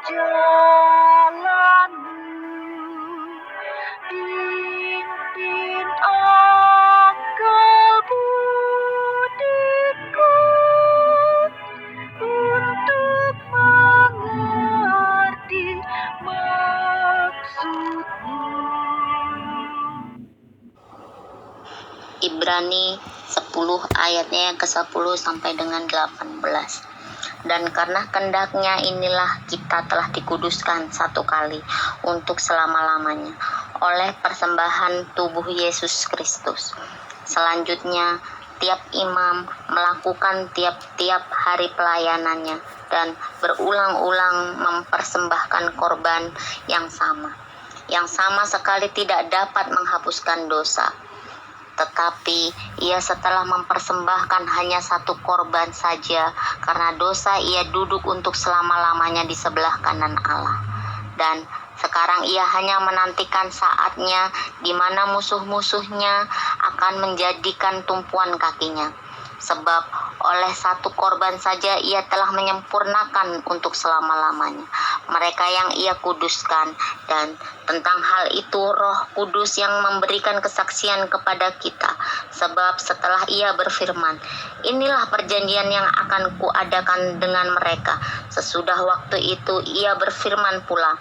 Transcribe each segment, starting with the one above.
jalanmu, pimpin akal budiku untuk mengerti maksudmu. Ibrani 10 ayatnya yang ke-10 sampai dengan 18. Dan karena kehendaknya inilah kita telah dikuduskan satu kali untuk selama-lamanya oleh persembahan tubuh Yesus Kristus. Selanjutnya, tiap imam melakukan tiap-tiap hari pelayanannya dan berulang-ulang mempersembahkan korban yang sama sekali tidak dapat menghapuskan dosa. Tetapi ia setelah mempersembahkan hanya satu korban saja karena dosa, ia duduk untuk selama-lamanya di sebelah kanan Allah. Dan sekarang ia hanya menantikan saatnya di mana musuh-musuhnya akan menjadikan tumpuan kakinya. Sebab oleh satu korban saja ia telah menyempurnakan untuk selama-lamanya mereka yang ia kuduskan. Dan tentang hal itu Roh Kudus yang memberikan kesaksian kepada kita. Sebab setelah ia berfirman, inilah perjanjian yang akan kuadakan dengan mereka. Sesudah waktu itu ia berfirman pula,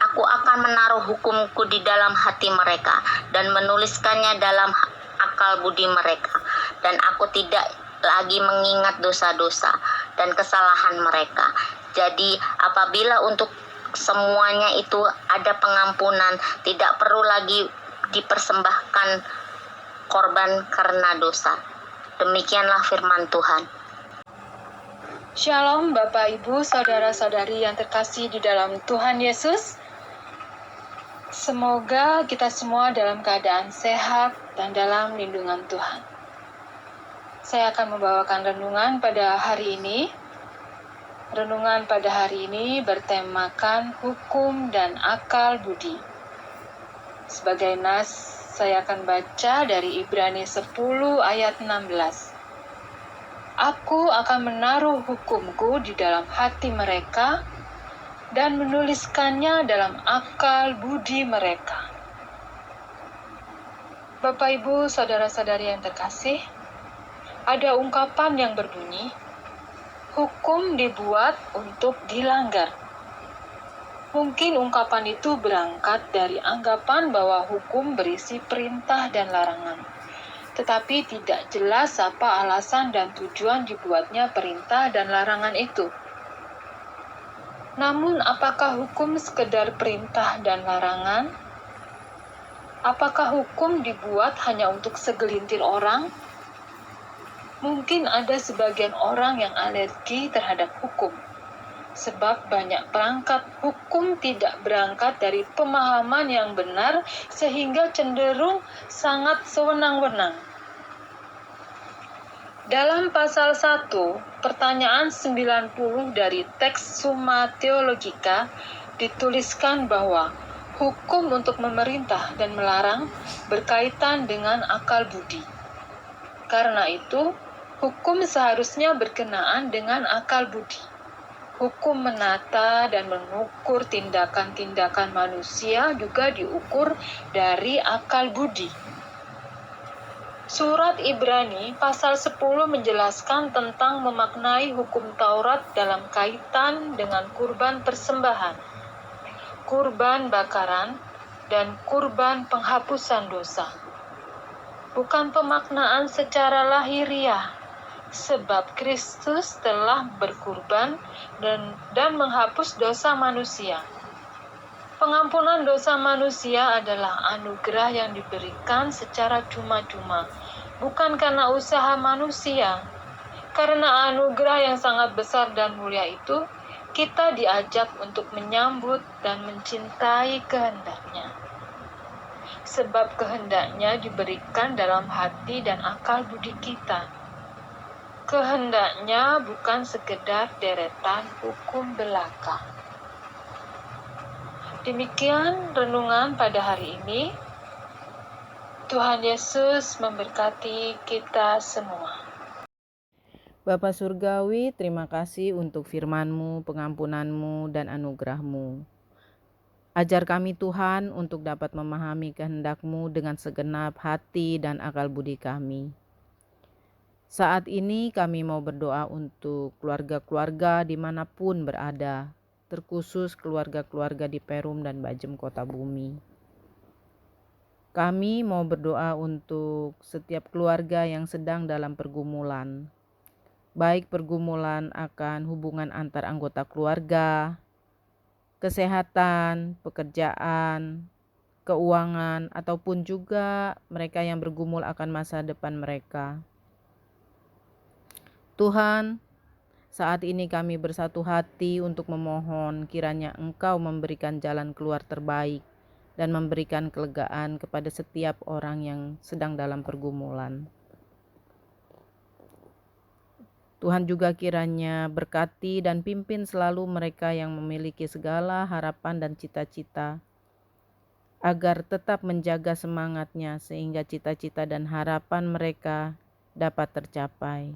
aku akan menaruh hukumku di dalam hati mereka dan menuliskannya dalam akal budi mereka. Dan aku tidak lagi mengingat dosa-dosa dan kesalahan mereka. Jadi apabila untuk semuanya itu ada pengampunan, tidak perlu lagi dipersembahkan korban karena dosa. Demikianlah firman Tuhan. Shalom Bapak Ibu, saudara-saudari yang terkasih di dalam Tuhan Yesus. Semoga kita semua dalam keadaan sehat dan dalam lindungan Tuhan. Saya akan membawakan renungan pada hari ini. Renungan pada hari ini bertemakan hukum dan akal budi. Sebagai nas, saya akan baca dari Ibrani 10 ayat 16. Aku akan menaruh hukumku di dalam hati mereka dan menuliskannya dalam akal budi mereka. Bapak, Ibu, saudara-saudari yang terkasih, ada ungkapan yang berbunyi, hukum dibuat untuk dilanggar. Mungkin ungkapan itu berangkat dari anggapan bahwa hukum berisi perintah dan larangan. Tetapi tidak jelas apa alasan dan tujuan dibuatnya perintah dan larangan itu. Namun, apakah hukum sekedar perintah dan larangan? Apakah hukum dibuat hanya untuk segelintir orang? Mungkin ada sebagian orang yang alergi terhadap hukum, sebab banyak perangkat hukum tidak berangkat dari pemahaman yang benar sehingga cenderung sangat sewenang-wenang. Dalam pasal 1, pertanyaan 90 dari teks Summa Theologica dituliskan bahwa hukum untuk memerintah dan melarang berkaitan dengan akal budi. Karena itu, hukum seharusnya berkenaan dengan akal budi. Hukum menata dan mengukur tindakan-tindakan manusia juga diukur dari akal budi. Surat Ibrani pasal 10 menjelaskan tentang memaknai hukum Taurat dalam kaitan dengan kurban persembahan, kurban bakaran, dan kurban penghapusan dosa. Bukan pemaknaan secara lahiriah, sebab Kristus telah berkurban dan menghapus dosa manusia. Pengampunan dosa manusia adalah anugerah yang diberikan secara cuma-cuma, bukan karena usaha manusia. Karena anugerah yang sangat besar dan mulia itu, kita diajak untuk menyambut dan mencintai kehendaknya. Sebab kehendaknya diberikan dalam hati dan akal budi kita. Kehendaknya bukan sekedar deretan hukum belaka. Demikian renungan pada hari ini. Tuhan Yesus memberkati kita semua. Bapa Surgawi, terima kasih untuk firman-Mu, pengampunan-Mu, dan anugerah-Mu. Ajar kami Tuhan untuk dapat memahami kehendak-Mu dengan segenap hati dan akal budi kami. Saat ini kami mau berdoa untuk keluarga-keluarga dimanapun berada, terkhusus keluarga-keluarga di Perum dan Bajem Kota Bumi. Kami mau berdoa untuk setiap keluarga yang sedang dalam pergumulan, baik pergumulan akan hubungan antar anggota keluarga, kesehatan, pekerjaan, keuangan, ataupun juga mereka yang bergumul akan masa depan mereka. Tuhan, saat ini kami bersatu hati untuk memohon kiranya Engkau memberikan jalan keluar terbaik dan memberikan kelegaan kepada setiap orang yang sedang dalam pergumulan. Tuhan juga kiranya berkati dan pimpin selalu mereka yang memiliki segala harapan dan cita-cita, agar tetap menjaga semangatnya sehingga cita-cita dan harapan mereka dapat tercapai.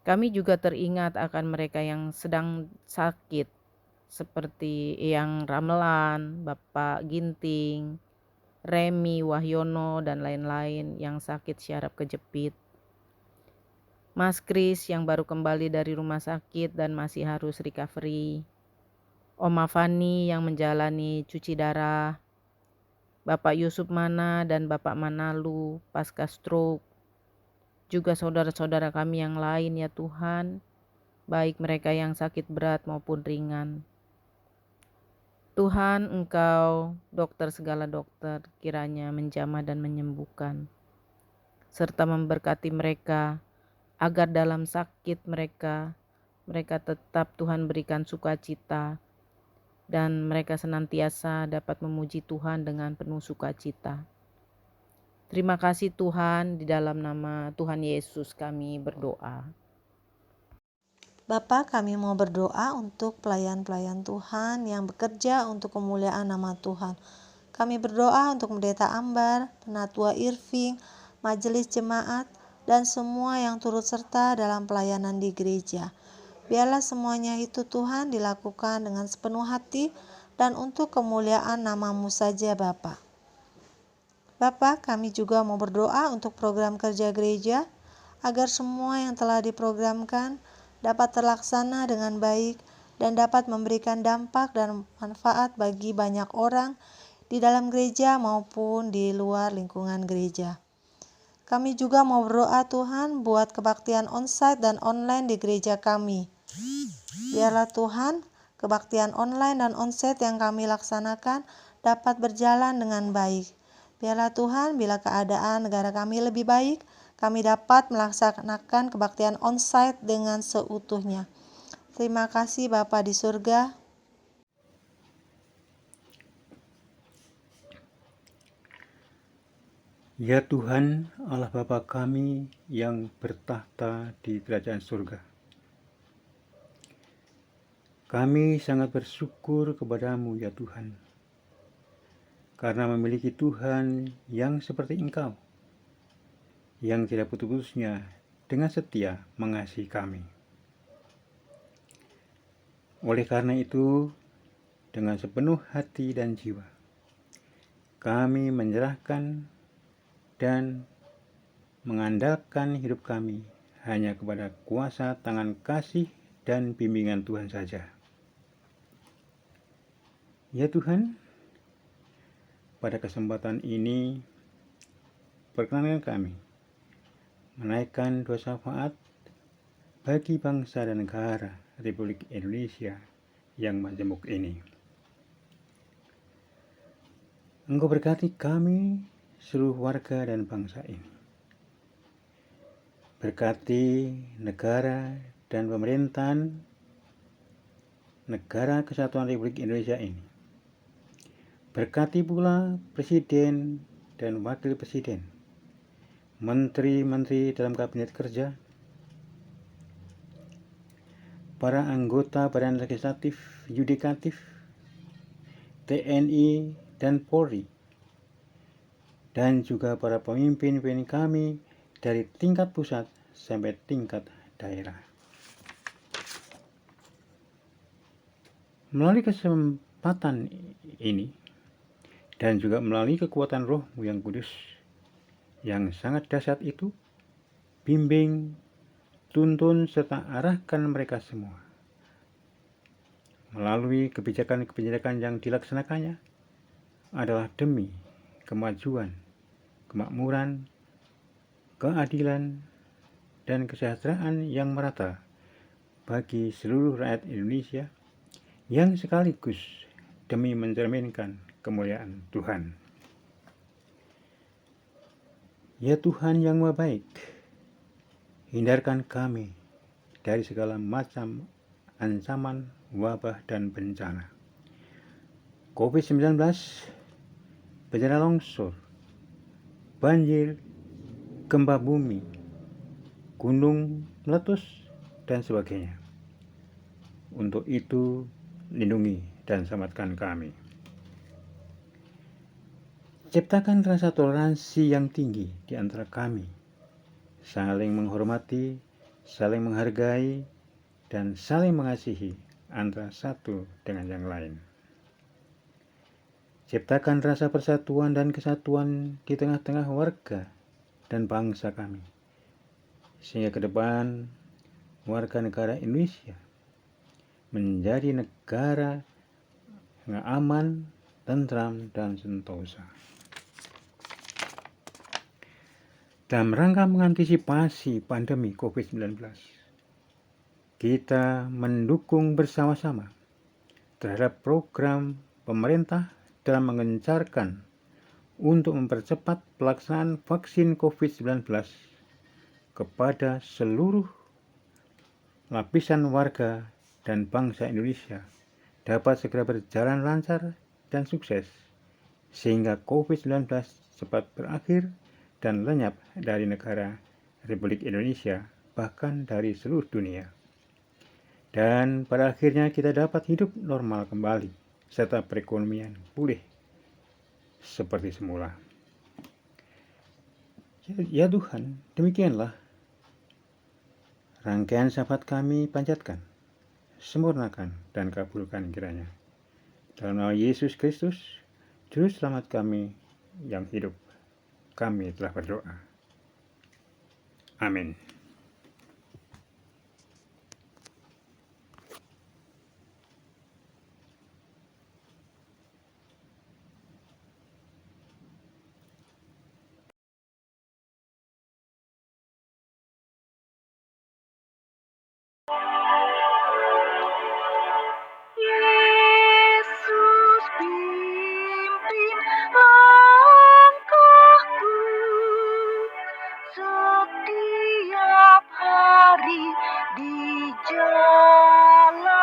Kami juga teringat akan mereka yang sedang sakit, seperti Eyang Ramelan, Bapak Ginting, Remi, Wahyono, dan lain-lain yang sakit syaraf kejepit. Mas Kris yang baru kembali dari rumah sakit dan masih harus recovery. Oma Fani yang menjalani cuci darah. Bapak Yusuf Mana dan Bapak Manalu pasca stroke. Juga saudara-saudara kami yang lain ya Tuhan, baik mereka yang sakit berat maupun ringan. Tuhan, Engkau dokter segala dokter, kiranya menjamah dan menyembuhkan, serta memberkati mereka, agar dalam sakit mereka tetap Tuhan berikan sukacita, dan mereka senantiasa dapat memuji Tuhan dengan penuh sukacita. Terima kasih Tuhan, di dalam nama Tuhan Yesus kami berdoa. Bapa, kami mau berdoa untuk pelayan-pelayan Tuhan yang bekerja untuk kemuliaan nama Tuhan. Kami berdoa untuk Pendeta Ambar, Penatua Irving, Majelis Jemaat, dan semua yang turut serta dalam pelayanan di gereja. Biarlah semuanya itu Tuhan dilakukan dengan sepenuh hati dan untuk kemuliaan nama-Mu saja Bapa. Bapa, kami juga mau berdoa untuk program kerja gereja, agar semua yang telah diprogramkan dapat terlaksana dengan baik dan dapat memberikan dampak dan manfaat bagi banyak orang di dalam gereja maupun di luar lingkungan gereja. Kami juga mau berdoa Tuhan buat kebaktian onsite dan online di gereja kami. Biarlah Tuhan, kebaktian online dan onsite yang kami laksanakan dapat berjalan dengan baik. Biarlah Tuhan, bila keadaan negara kami lebih baik, kami dapat melaksanakan kebaktian onsite dengan seutuhnya. Terima kasih Bapa di surga. Ya Tuhan, Allah Bapa kami yang bertahta di kerajaan surga. Kami sangat bersyukur kepadamu ya Tuhan, karena memiliki Tuhan yang seperti Engkau, yang tidak putus-putusnya dengan setia mengasihi kami. Oleh karena itu, dengan sepenuh hati dan jiwa, kami menyerahkan dan mengandalkan hidup kami hanya kepada kuasa tangan kasih dan bimbingan Tuhan saja. Ya Tuhan, pada kesempatan ini perkenankan kami menaikkan doa syafaat bagi bangsa dan negara Republik Indonesia yang majemuk ini. Engkau berkati kami, seluruh warga dan bangsa ini. Berkati negara dan pemerintahan negara kesatuan Republik Indonesia ini. Berkati pula Presiden dan Wakil Presiden, Menteri-Menteri dalam Kabinet Kerja, para anggota Badan Legislatif, Yudikatif, TNI, dan Polri, dan juga para pemimpin kami dari tingkat pusat sampai tingkat daerah. Melalui kesempatan ini dan juga melalui kekuatan Roh-Mu yang kudus yang sangat dahsyat itu, bimbing, tuntun, serta arahkan mereka semua. Melalui kebijakan-kebijakan yang dilaksanakannya adalah demi kemajuan, kemakmuran, keadilan, dan kesejahteraan yang merata bagi seluruh rakyat Indonesia, yang sekaligus demi mencerminkan kemuliaan Tuhan. Ya Tuhan yang Maha Baik, hindarkan kami dari segala macam ancaman, wabah, dan bencana. COVID-19, bencana longsor, banjir, gempa bumi, gunung meletus, dan sebagainya. Untuk itu, lindungi dan selamatkan kami. Ciptakan rasa toleransi yang tinggi di antara kami, saling menghormati, saling menghargai, dan saling mengasihi antara satu dengan yang lain. Ciptakan rasa persatuan dan kesatuan di tengah-tengah warga dan bangsa kami, sehingga ke depan warga negara Indonesia menjadi negara yang aman, tentram, dan sentosa. Dalam rangka mengantisipasi pandemi COVID-19, kita mendukung bersama-sama terhadap program pemerintah dalam mengencarkan untuk mempercepat pelaksanaan vaksin COVID-19 kepada seluruh lapisan warga dan bangsa Indonesia dapat segera berjalan lancar dan sukses, sehingga COVID-19 cepat berakhir dan lenyap dari negara Republik Indonesia, bahkan dari seluruh dunia. Dan pada akhirnya kita dapat hidup normal kembali, serta perekonomian pulih seperti semula. Ya Tuhan, demikianlah rangkaian syafaat kami panjatkan, sempurnakan dan kabulkan kiranya. Dalam nama Yesus Kristus, Juru Selamat kami yang hidup, kami telah berdoa. Amin. Yesus pimpin langkahku setiap hari di jalan.